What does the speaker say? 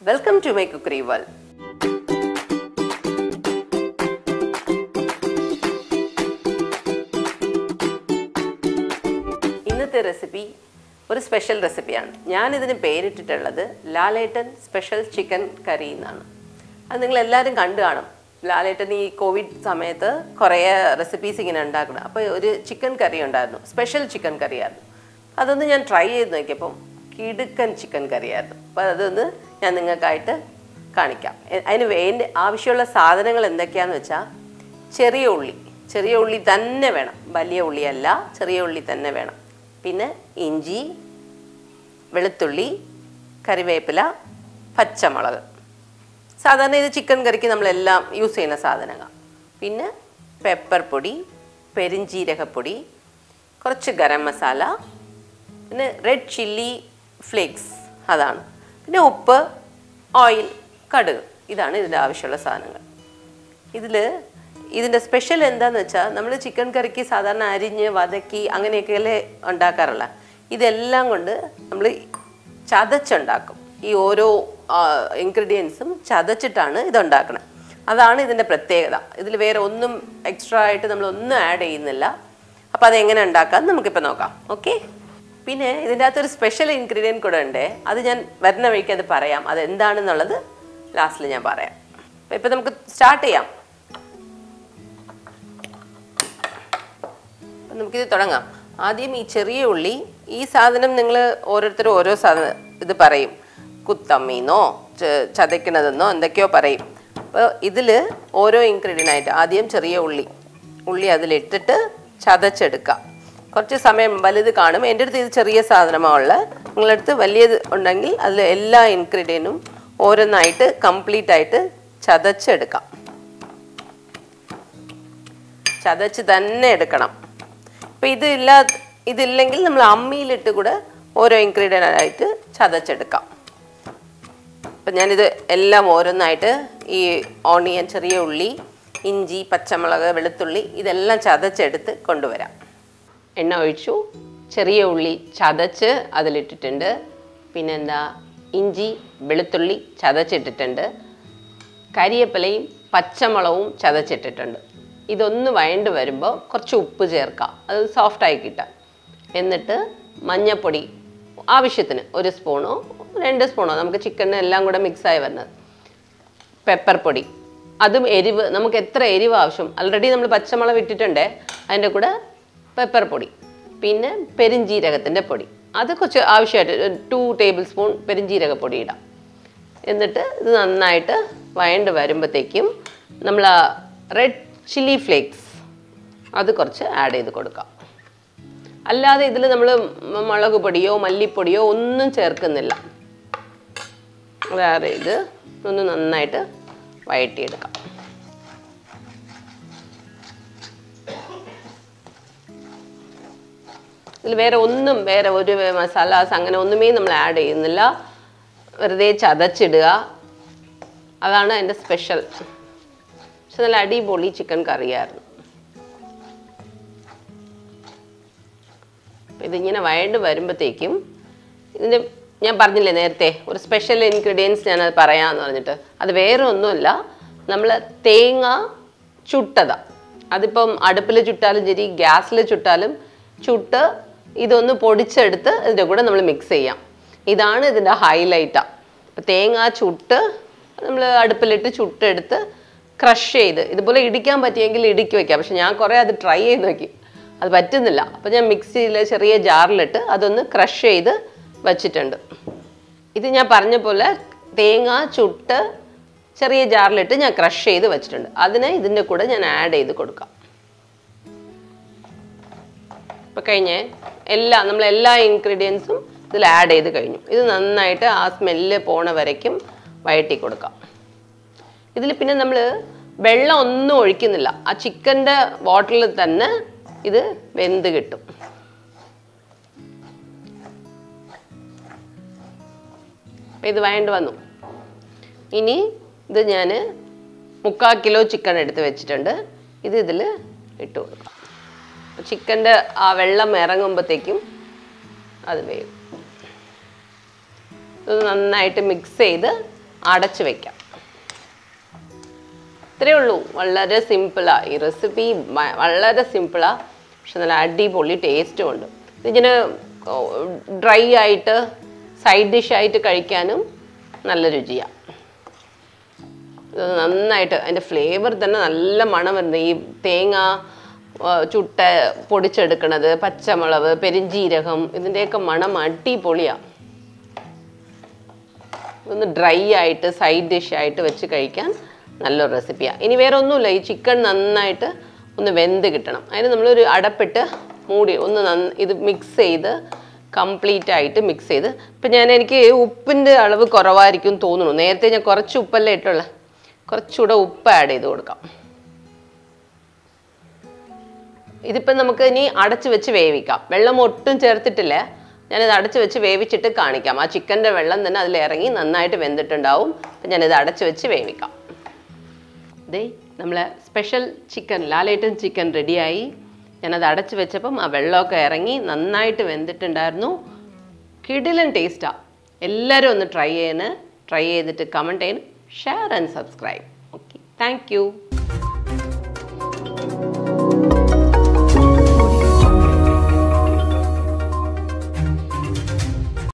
Welcome to my cookery world. ഇന്നത്തെ recipe ഒരു special റെസിപ്പിയാണ്. ഞാനിതിന് പേരിട്ടിട്ടുള്ളത് ലാലേട്ടൻ സ്പെഷ്യൽ ചിക്കൻ കറി എന്നാണ്. അത് നിങ്ങളെല്ലാവരും കണ്ടു കാണും. ലാലേട്ടൻ ഈ കോവിഡ് സമയത്ത് കുറേ റെസിപ്പീസ് ഇങ്ങനെ ഉണ്ടാക്കണം. അപ്പോൾ ഒരു ചിക്കൻ കറി ഉണ്ടായിരുന്നു, സ്പെഷ്യൽ ചിക്കൻ കറിയായിരുന്നു. അതൊന്ന് ഞാൻ ട്രൈ ചെയ്ത് നോക്കിയപ്പം കിടുക്കൻ ചിക്കൻ കറിയായിരുന്നു. അപ്പോൾ അതൊന്ന് ഞാൻ നിങ്ങൾക്കായിട്ട് കാണിക്കാം. അതിന് ആവശ്യമുള്ള സാധനങ്ങൾ എന്തൊക്കെയാണെന്ന് വെച്ചാൽ ചെറിയ ഉള്ളി തന്നെ വേണം, വലിയ ഉള്ളിയല്ല, ചെറിയ ഉള്ളി തന്നെ വേണം. പിന്നെ ഇഞ്ചി, വെളുത്തുള്ളി, കറിവേപ്പില, പച്ചമുളക്. സാധാരണ ഇത് ചിക്കൻ കറിക്ക് നമ്മളെല്ലാം യൂസ് ചെയ്യുന്ന സാധനങ്ങൾ. പിന്നെ പെപ്പർ പൊടി, പെരിഞ്ജീരകപ്പൊടി, കുറച്ച് ഗരം മസാല, പിന്നെ റെഡ് ചില്ലി ഫ്ലേക്സ്, അതാണ്. പിന്നെ ഉപ്പ്, ഓയിൽ, കടുക്. ഇതാണ് ഇതിൻ്റെ ആവശ്യമുള്ള സാധനങ്ങൾ. ഇതിൻ്റെ സ്പെഷ്യൽ എന്താണെന്ന് വെച്ചാൽ നമ്മൾ ചിക്കൻ കറിക്ക് സാധാരണ അരിഞ്ഞ് വതക്കി അങ്ങനെയൊക്കെയല്ലേ ഉണ്ടാക്കാറുള്ള. ഇതെല്ലാം കൊണ്ട് നമ്മൾ ചതച്ചുണ്ടാക്കും. ഈ ഓരോ ഇൻഗ്രീഡിയൻസും ചതച്ചിട്ടാണ് ഇതുണ്ടാക്കുന്നത്. അതാണ് ഇതിൻ്റെ പ്രത്യേകത. ഇതിൽ വേറെ ഒന്നും എക്സ്ട്രാ ആയിട്ട് നമ്മളൊന്നും ആഡ് ചെയ്യുന്നില്ല. അപ്പോൾ അതെങ്ങനെ ഉണ്ടാക്കാമെന്ന് നമുക്കിപ്പോൾ നോക്കാം. ഓക്കെ. പിന്നെ ഇതിൻ്റെ അകത്തൊരു സ്പെഷ്യൽ ഇൻഗ്രീഡിയൻറ്റ് കൂടെ ഉണ്ട്. അത് ഞാൻ വരുന്ന വഴിക്ക് അത് പറയാം. അതെന്താണെന്നുള്ളത് ലാസ്റ്റിൽ ഞാൻ പറയാം. അപ്പോൾ ഇപ്പോൾ നമുക്ക് സ്റ്റാർട്ട് ചെയ്യാം. അപ്പം നമുക്കിത് തുടങ്ങാം. ആദ്യം ഈ ചെറിയ ഉള്ളി, ഈ സാധനം നിങ്ങൾ ഓരോരുത്തരും ഓരോ സാധനം ഇത് പറയും. കുത്തമ്മീന്നോ ചതയ്ക്കണതെന്നോ എന്തൊക്കെയോ പറയും. അപ്പോൾ ഇതിൽ ഓരോ ഇൻഗ്രീഡിയൻ്റായിട്ട് ആദ്യം ചെറിയ ഉള്ളി അതിലിട്ടിട്ട് ചതച്ചെടുക്കാം. കുറച്ച് സമയം വലുത് കാണും. എൻ്റെ അടുത്ത് ഇത് ചെറിയ സാധനമാണ് ഉള്ളത്. നിങ്ങളുടെ അടുത്ത് വലിയത് ഉണ്ടെങ്കിൽ അതിൽ എല്ലാ ഇൻഗ്രീഡിയൻറ്റും ഓരോന്നായിട്ട് കംപ്ലീറ്റ് ആയിട്ട് ചതച്ചെടുക്കാം. ചതച്ച് തന്നെ എടുക്കണം. അപ്പോൾ ഇതില്ലെങ്കിൽ നമ്മൾ അമ്മിയിലിട്ട് കൂടെ ഓരോ ഇൻഗ്രീഡിയൻ്റായിട്ട് ചതച്ചെടുക്കാം. അപ്പം ഞാനിത് എല്ലാം ഓരോന്നായിട്ട് ഈ ഓണിയൻ, ചെറിയ ഉള്ളി, ഇഞ്ചി, പച്ചമുളക്, വെളുത്തുള്ളി ഇതെല്ലാം ചതച്ചെടുത്ത് കൊണ്ടുവരാം. എണ്ണ ഒഴിച്ചു, ചെറിയ ഉള്ളി ചതച്ച് അതിലിട്ടിട്ടുണ്ട്. പിന്നെന്താ, ഇഞ്ചി, വെളുത്തുള്ളി ചതച്ചിട്ടിട്ടുണ്ട്. കരിവേപ്പിലയും പച്ചമുളകും ചതച്ചിട്ടിട്ടുണ്ട്. ഇതൊന്ന് വഴണ്ട് വരുമ്പോൾ കുറച്ച് ഉപ്പ് ചേർക്കാം, അത് സോഫ്റ്റായി കിട്ടാം. എന്നിട്ട് മഞ്ഞൾപ്പൊടി ആവശ്യത്തിന് 1 സ്പൂണോ 2 സ്പൂണോ, നമുക്ക് ചിക്കന് എല്ലാം കൂടെ മിക്സായി വരുന്നത്. പെപ്പർ പൊടി, അതും എരിവ് നമുക്ക് എത്ര എരിവ് ആവശ്യം. ആൾറെഡി നമ്മൾ പച്ചമുളക് ഇട്ടിട്ടുണ്ട്, അതിൻ്റെ കൂടെ പെപ്പർ പൊടി. പിന്നെ പെരിഞ്ജീരകത്തിൻ്റെ പൊടി, അത് കുറച്ച് ആവശ്യമായിട്ട് 2 ടേബിൾ സ്പൂൺ പെരിഞ്ജീരകപ്പൊടി ഇടാം. എന്നിട്ട് ഇത് നന്നായിട്ട് വഴണ്ട് വരുമ്പോഴത്തേക്കും നമ്മൾ റെഡ് ചില്ലി ഫ്ലേക്സ് അത് കുറച്ച് ആഡ് ചെയ്ത് കൊടുക്കാം. അല്ലാതെ ഇതിൽ നമ്മൾ മുളക് പൊടിയോ മല്ലിപ്പൊടിയോ ഒന്നും ചേർക്കുന്നില്ല. വേറെ ഇത് ഒന്ന് നന്നായിട്ട് വഴറ്റിയെടുക്കാം. ഇതിൽ വേറെ ഒരു മസാലാസ് അങ്ങനെ ഒന്നുമേ നമ്മൾ ആഡ് ചെയ്യുന്നില്ല. വെറുതെ ചതച്ചിടുക, അതാണ് അതിൻ്റെ സ്പെഷ്യൽ. പക്ഷെ നല്ല അടിപൊളി ചിക്കൻ കറിയായിരുന്നു. ഇതിങ്ങനെ വഴണ്ട് വരുമ്പോഴത്തേക്കും ഇതിൻ്റെ ഞാൻ പറഞ്ഞില്ലേ നേരത്തെ ഒരു സ്പെഷ്യൽ ഇൻഗ്രീഡിയൻസ് ഞാനത് പറയാമെന്ന് പറഞ്ഞിട്ട്, അത് വേറെ ഒന്നുമില്ല, നമ്മൾ തേങ്ങ ചുട്ടതാണ്. അതിപ്പം അടുപ്പിൽ ചുട്ടാലും ശരി, ഗ്യാസിൽ ചുട്ടാലും ചുട്ട് ഇതൊന്ന് പൊടിച്ചെടുത്ത് ഇതിൻ്റെ കൂടെ നമ്മൾ മിക്സ് ചെയ്യാം. ഇതാണ് ഇതിൻ്റെ ഹൈലൈറ്റാണ്. അപ്പോൾ തേങ്ങ ചുട്ട് നമ്മൾ അടുപ്പിലിട്ട് ചുട്ടെടുത്ത് ക്രഷ് ചെയ്ത് ഇതുപോലെ ഇടിക്കാൻ പറ്റിയെങ്കിൽ ഇടുക്കി വയ്ക്കാം. പക്ഷെ ഞാൻ കുറേ അത് ട്രൈ ചെയ്ത് നോക്കി, അത് പറ്റുന്നില്ല. അപ്പോൾ ഞാൻ മിക്സിയിൽ ചെറിയ ജാറിലിട്ട് അതൊന്ന് ക്രഷ് ചെയ്ത് വച്ചിട്ടുണ്ട്. ഇത് ഞാൻ പറഞ്ഞ പോലെ തേങ്ങ ചുട്ട് ചെറിയ ജാറിലിട്ട് ഞാൻ ക്രഷ് ചെയ്ത് വെച്ചിട്ടുണ്ട്. അതിനെ ഇതിൻ്റെ കൂടെ ഞാൻ ആഡ് ചെയ്ത് കൊടുക്കാം. ഇപ്പോൾ കഴിഞ്ഞ് നമ്മളെല്ലാ ഇൻഗ്രീഡിയൻസും ഇതിൽ ആഡ് ചെയ്ത് കഴിഞ്ഞു. ഇത് നന്നായിട്ട് ആ സ്മെല്ല് പോണ വരയ്ക്കും വഴറ്റി കൊടുക്കാം. ഇതിൽ പിന്നെ നമ്മൾ വെള്ളം ഒന്നും ഒഴിക്കുന്നില്ല. ആ ചിക്കൻ്റെ വാട്ടറിൽ തന്നെ ഇത് വെന്ത് കിട്ടും. അപ്പം ഇത് വഴണ്ട് വന്നു. ഇനി ഇത് ഞാൻ 3/4 കിലോ ചിക്കൻ എടുത്ത് വെച്ചിട്ടുണ്ട്. ഇതിൽ ഇട്ട് കൊടുക്കാം. ചിക്കൻ്റെ ആ വെള്ളം ഇറങ്ങുമ്പോഴത്തേക്കും അത് വേവും. ഇത് നന്നായിട്ട് മിക്സ് ചെയ്ത് അടച്ച് വയ്ക്കാം. ഇത്രയേ ഉള്ളൂ. വളരെ സിമ്പിളാണ് ഈ റെസിപ്പി, വളരെ സിമ്പിളാണ്. പക്ഷെ നല്ല അടിപൊളി ടേസ്റ്റും ഉണ്ട്. ഇതിങ്ങനെ ഡ്രൈ ആയിട്ട് സൈഡ് ഡിഷായിട്ട് കഴിക്കാനും നല്ല രുചിയാണ്. ഇത് നന്നായിട്ട് അതിൻ്റെ ഫ്ലേവർ തന്നെ നല്ല മണം വരുന്നത്. ഈ തേങ്ങ ചുട്ട പൊടിച്ചെടുക്കണത്, പച്ചമുളക്, പെരിഞ്ജീരകം, ഇതിൻ്റെയൊക്കെ മണം അടിപൊളിയാണ്. ഒന്ന് ഡ്രൈ ആയിട്ട് സൈഡ് ഡിഷായിട്ട് വെച്ച് കഴിക്കാൻ നല്ലൊരു റെസിപ്പിയാണ്. ഇനി വേറെ ഒന്നുമില്ല, ഈ ചിക്കൻ നന്നായിട്ട് ഒന്ന് വെന്ത് കിട്ടണം. അതിന് നമ്മളൊരു അടപ്പിട്ട് മൂടി ഒന്ന് ഇത് മിക്സ് ചെയ്ത് കംപ്ലീറ്റ് ആയിട്ട് മിക്സ് ചെയ്ത്. ഇപ്പം എനിക്ക് ഉപ്പിൻ്റെ അളവ് കുറവായിരിക്കും തോന്നുന്നു. നേരത്തെ ഞാൻ കുറച്ച് ഉപ്പല്ലേ ഇട്ടുള്ള, കുറച്ചുകൂടെ ഉപ്പ് ആഡ് ചെയ്ത് കൊടുക്കാം. ഇതിപ്പം നമുക്ക് ഇനി അടച്ച് വെച്ച് വേവിക്കാം. വെള്ളം ഒട്ടും ചേർത്തിട്ടില്ല. ഞാനിത് അടച്ച് വെച്ച് വേവിച്ചിട്ട് കാണിക്കാം. ആ ചിക്കൻ്റെ വെള്ളം തന്നെ അതിലിറങ്ങി നന്നായിട്ട് വെന്തിട്ടുണ്ടാവും. അപ്പം ഞാനിത് അടച്ച് വെച്ച് വേവിക്കാം. ഇതേ നമ്മളെ സ്പെഷ്യൽ ചിക്കൻ, ലാലേട്ടൻ ചിക്കൻ റെഡിയായി. ഞാനത് അടച്ച് വെച്ചപ്പം ആ വെള്ളമൊക്കെ ഇറങ്ങി നന്നായിട്ട് വെന്തിട്ടുണ്ടായിരുന്നു. കിടിലൻ ടേസ്റ്റാണ്. എല്ലാവരും ഒന്ന് ട്രൈ ചെയ്തിട്ട് കമൻറ്റ് ചെയ്യണം, share and subscribe. Okay, thank you.